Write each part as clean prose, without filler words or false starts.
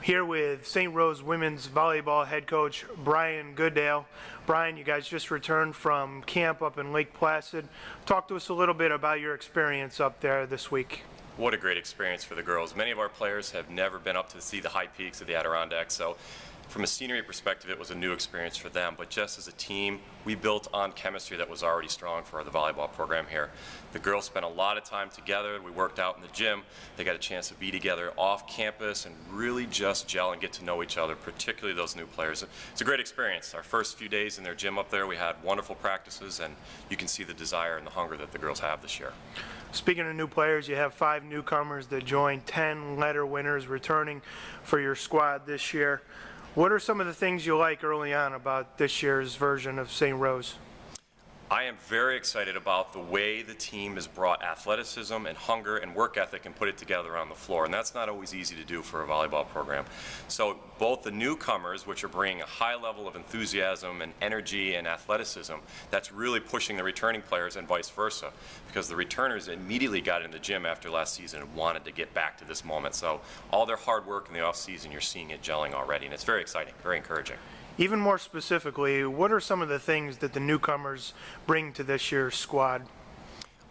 Here with St. Rose women's volleyball head coach Brian Goodale. Brian, you guys just returned from camp up in Lake Placid. Talk to us a little bit about your experience up there this week. What a great experience for the girls. Many of our players have never been up to see the high peaks of the Adirondacks, so from a scenery perspective, it was a new experience for them. But just as a team, we built on chemistry that was already strong for the volleyball program here. The girls spent a lot of time together. We worked out in the gym. They got a chance to be together off campus and really just gel and get to know each other, particularly those new players. It's a great experience. Our first few days in their gym up there, we had wonderful practices, and you can see the desire and the hunger that the girls have this year. Speaking of new players, you have 5 newcomers that joined, 10 letter winners returning for your squad this year. What are some of the things you like early on about this year's version of St. Rose? I am very excited about the way the team has brought athleticism and hunger and work ethic and put it together on the floor, and that's not always easy to do for a volleyball program. So both the newcomers, which are bringing a high level of enthusiasm and energy and athleticism, that's really pushing the returning players, and vice versa, because the returners immediately got in the gym after last season and wanted to get back to this moment. So all their hard work in the off season, you're seeing it gelling already, and it's very exciting, very encouraging. Even more specifically, what are some of the things that the newcomers bring to this year's squad?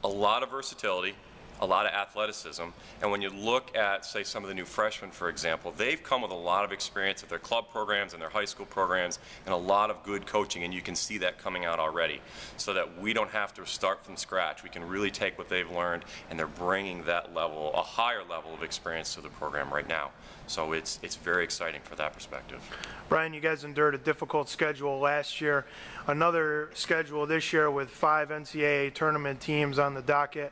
A lot of versatility, a lot of athleticism, and when you look at, say, some of the new freshmen, for example, they've come with a lot of experience at their club programs and their high school programs and a lot of good coaching, and you can see that coming out already, so that we don't have to start from scratch. We can really take what they've learned, and they're bringing that level, a higher level of experience to the program right now. So it's very exciting for that perspective. Brian, you guys endured a difficult schedule last year. Another schedule this year with 5 NCAA tournament teams on the docket.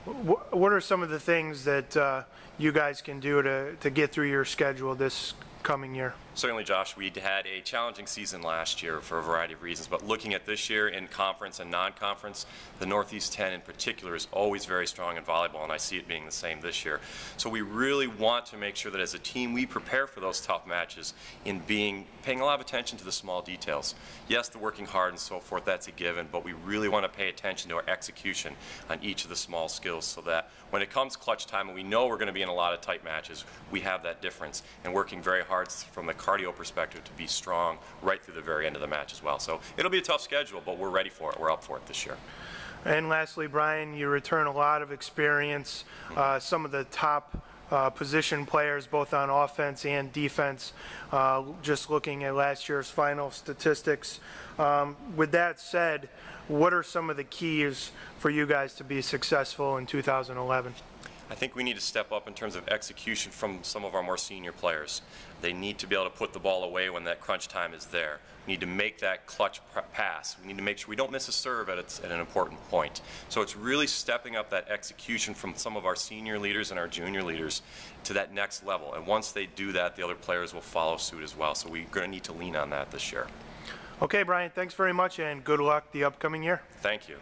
What are some of the things that you guys can do to get through your schedule this coming year? Certainly, Josh, we had a challenging season last year for a variety of reasons, but looking at this year in conference and non-conference, the Northeast 10 in particular is always very strong in volleyball, and I see it being the same this year. So we really want to make sure that as a team we prepare for those tough matches in paying a lot of attention to the small details. Yes, the working hard and so forth, that's a given, but we really want to pay attention to our execution on each of the small skills so that when it comes clutch time and we know we're going to be in a lot of tight matches, we have that difference, and working very hard from the cardio perspective to be strong right through the very end of the match as well. So it'll be a tough schedule, but we're ready for it. We're up for it this year. And lastly, Brian, you return a lot of experience. Some of the top position players, both on offense and defense, just looking at last year's final statistics. With that said, what are some of the keys for you guys to be successful in 2011? I think we need to step up in terms of execution from some of our more senior players. They need to be able to put the ball away when that crunch time is there. We need to make that clutch pass. We need to make sure we don't miss a serve at an important point. So it's really stepping up that execution from some of our senior leaders and our junior leaders to that next level. And once they do that, the other players will follow suit as well. So we're going to need to lean on that this year. Okay, Brian, thanks very much, and good luck the upcoming year. Thank you.